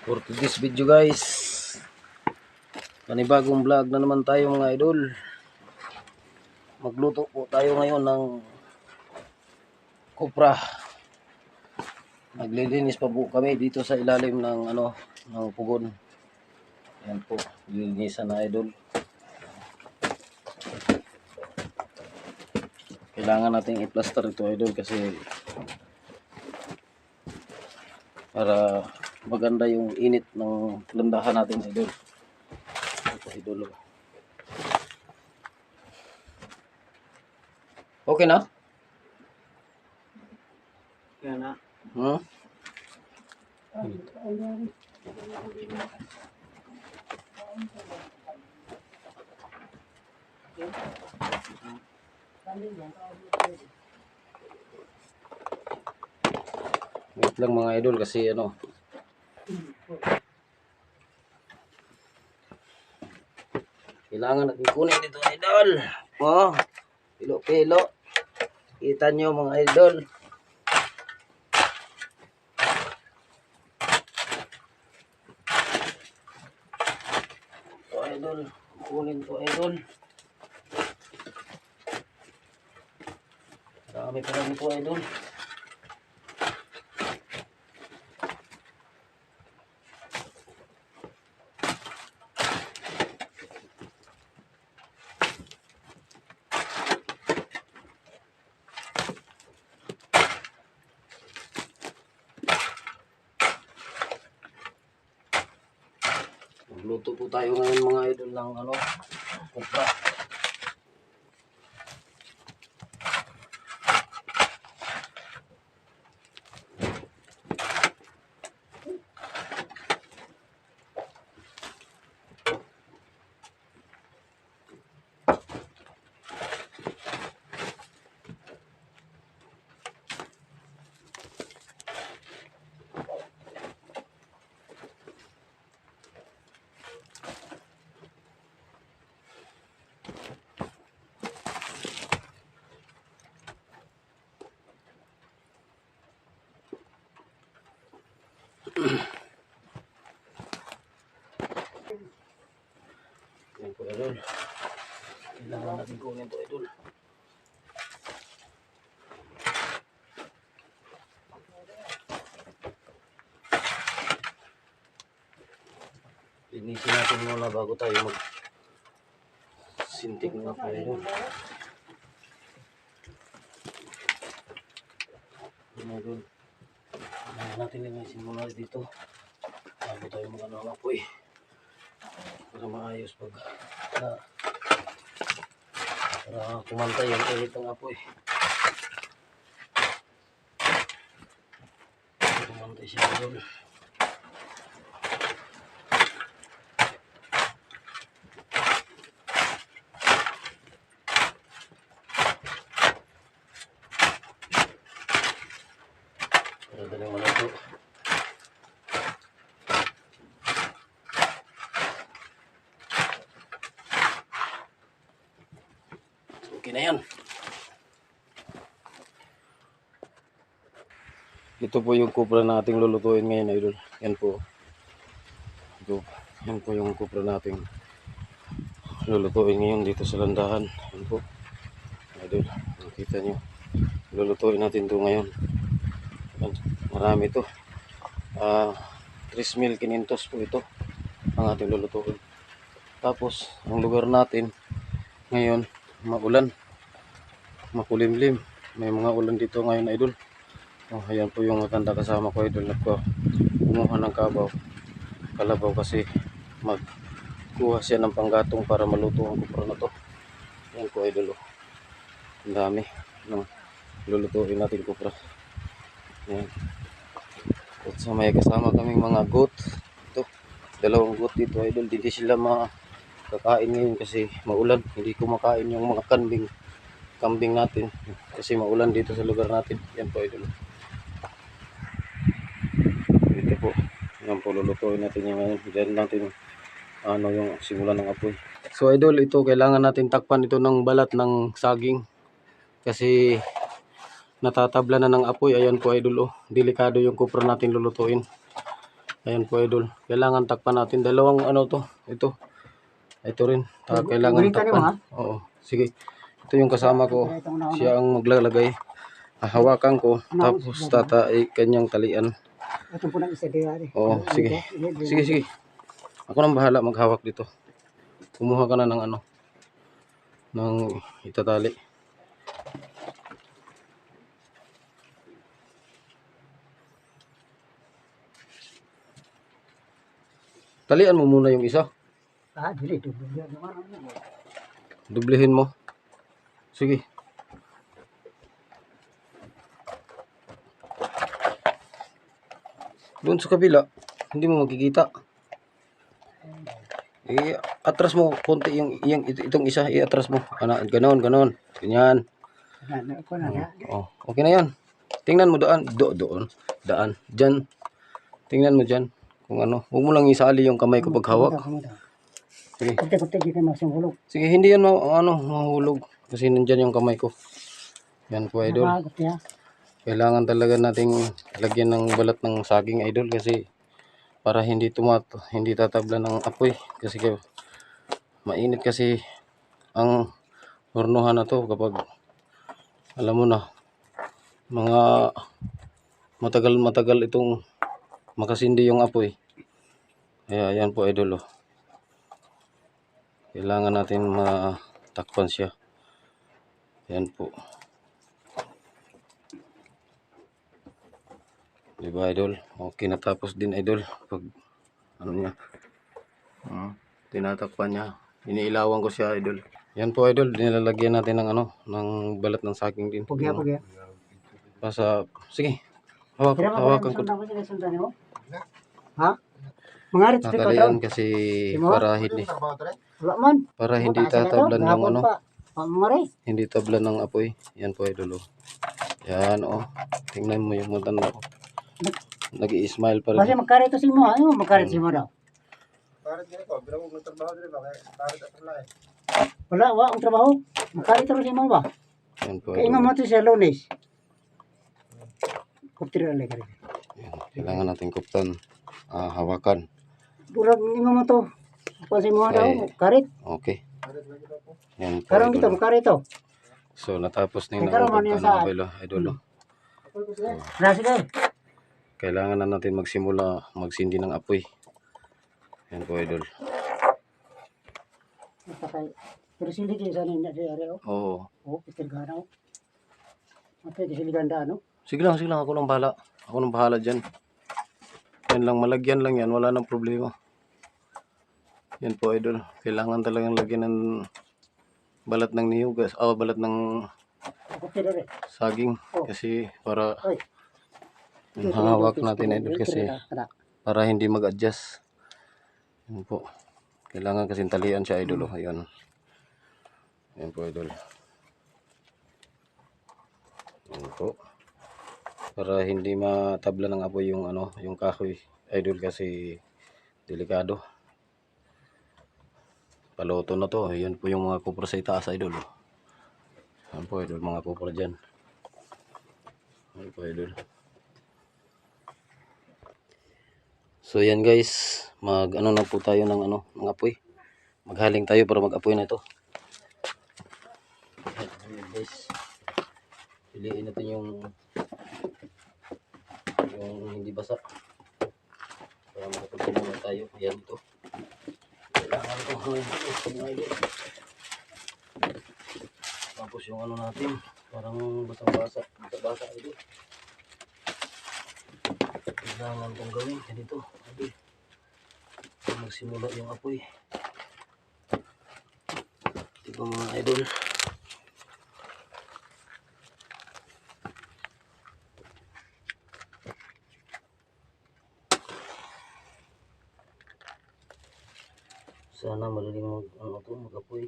For this video guys, panibagong vlog na naman tayo mga idol. Magluto po tayo ngayon ng kopra. Naglilinis pa po kami dito sa ilalim ng ng pugon. Ayan po, lilinisan na idol. Kailangan nating i-plaster ito idol kasi para maganda yung init ng landahan natin idol. Ito idol. Okay na? Yan na. Hmm? Wait lang mga idol kasi kailangan natin kunin dito idol. Oh, pilo-pilo. Kita nyo mga idol. Ito idol, kunin to idol. Marami pa lang ito idol. Magluto po tayo ngayon mga idol ng kopra. Yan po idol. Kailangan natin kunin to idol. Linisin natin muna bago tayo sintik na po idol. Yan idol. Kailangan natin linisin muna dito bago tayo mag-apoy para maayos para kumantay yung init ng apoy. Kumantay siya idol. Para daling maluto. Okay na yan. Ito po yung kopra nating lulutuin ngayon idol. Yan po. Yan po yung kopra nating lulutuin ngayon dito sa landahan. Yan po. Idol, nakita nyo. Lulutuin natin ito ngayon. Yan. Marami ito. 3,500 po ito ang ating lulutuin. Tapos, ang lugar natin ngayon, maulan. Makulimlim. May mga ulan dito ngayon idol. Ayan po yung matanda kasama ko idol. Kumuha ng kalabaw kasi magkuha siya ng panggatong para maluto ang kopra na to. Ayan po idol. Ang dami ng lulutuin natin kopra. Ayan. At sa may kasama kaming mga goat. Ito, 2 goat dito idol. Hindi sila makakain ngayon kasi maulan. Hindi kumakain yung mga kambing natin kasi maulan dito sa lugar natin. Yan po idol. Ito po. Yan po lulutuin natin yung ngayon. Diyan natin yung simulan ng apoy. So idol, ito kailangan natin takpan ito ng balat ng saging kasi natatabla na ng apoy. Ayan po idol. Delikado yung kopra natin lulutuin. Ayan po idol. Kailangan takpan natin. Dalawang ano to. Ito rin. Kailangan Gulintan mo, takpan. Oo. Sige. Ito yung kasama ko. Siya ang maglalagay. Hahawakan ko. Tapos kanyang talian. Ito po ng isa diyan. Oo. Sige. Sige. Ako nang bahala maghawak dito. Kumuha ka na ng ano. Ng itatali. Talian mo muna yung isa. Dili. Dublihin mo. Sige. Doon sa kabila, hindi mo makikita. Atras mo konti itong isa, iatras mo. Ganon. Ganyan. Okay na yan. Tingnan mo doon. Daan. Diyan. Tingnan mo diyan. Kung ano. Huwag mo lang isali yung kamay ko pag hawak. Sige. Sige, hindi yan mahulog. Kasi nandyan yung kamay ko. Yan po idol. Kailangan talaga nating lagyan ng balat ng saging idol kasi para hindi tatabla ng apoy kasi mainit kasi ang hornuhan na to kapag alam mo na mga matagal itong makasindi yung apoy. Kaya ayan po idol oh. Kailangan natin matakpan siya. Ayan po. Diba idol? Okay, natapos din idol pag ano niya. Tinatakpan niya. Iniilawan ko siya idol. Yan po idol, nilalagyan natin ng balat ng saging din. Pugya. Sige. Hawakan ko. Ha? Mangarit sa Tatalian kasi para hindi tatablan yung hindi tablan ng apoy. Yan po idol oh. Yan oh. Tingnan mo yung matanda ko. Nag-i-smile pa rin. Kasi magkarito si mo, ano magkarito si mo daw? Wala, ang trabaho. Magkarito rin si mo ba? Yan po. Kaya nga mo ito sa Lunes. Kuptira lang ka rin. Kailangan natin kuptan. Hawakan. Durag nga mo ito. Apa si mo daw, karit. Okay. Yan po. Karong ito, magkarito. So, natapos na yung idol. Sige. Kailangan na natin magsimula magsindi ng apoy. Yan po idol. Pero sindi kayo sa ninyo di area o? Oo. Peter Ganaw. Mati kasi liganda ano? Sige lang. Ako nang bahala dyan. Yan lang, malagyan lang yan. Wala nang problema. Yan po idol. Kailangan talagang lagyan ng balat ng niyog. Balat ng saging. Kasi para hawak natin idol kasi para hindi mag-adjust. Yan po. Kailangan kasi talian siya idol. Ayan. Yan po idol. Yan po. Para hindi matabla ng apoy yung kahoy idol kasi delikado. Paluto na to. Yan po yung mga kupra sa itaas idol. Yan po idol, mga kupra dyan. Yan po idol. So yan guys, na po tayo ng apoy. Maghaling tayo para mag-apoy na ito. Yan guys. Piliin natin yung hindi basa. Para makapagpili na tayo. Yan ito. Kailangan ito hangin. Tapos yung natin, parang basang-basa. Basa ito. Kailangan itong gawin ganito. Magsimula yung apoy. Ito mga idol. Sana madaling mag-apoy.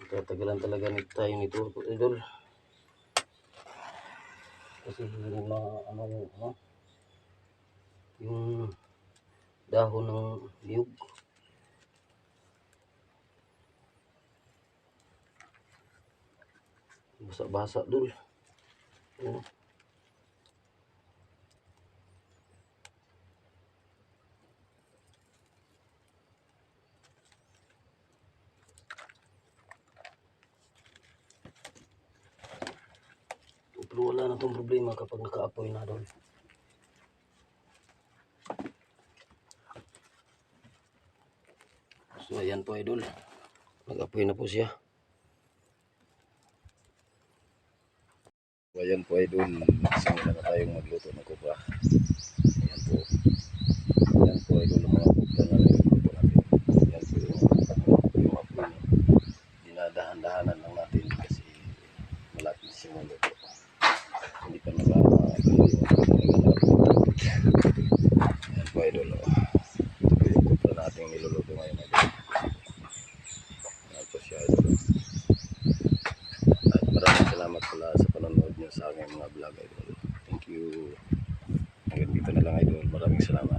Tatagalan talaga tayo nito idol. kasi yung na ano, yung dahon ng niyog. Basa-basa dul. Oh. Pero wala na tong problema kapag nakaapoy na doon. So ayan po idol, nag-apoy na po siya. So ayan po idol, simula na tayong magluto ng kupra. Ayan po. Ayan po idol ang mga kupra na niluluto natin. Ayan po yung apoy. Dinadahan-dahanan lang natin kasi malapit na siya maluto. Hindi pa ayan po idol. Ito po yung kupra natin niluluto ngayon idol. Ayan po siya idol. At maraming salamat pala sa panonood nyo sa aking mga vlog idol. Thank you. Hanggang dito na lang idol. Maraming salamat.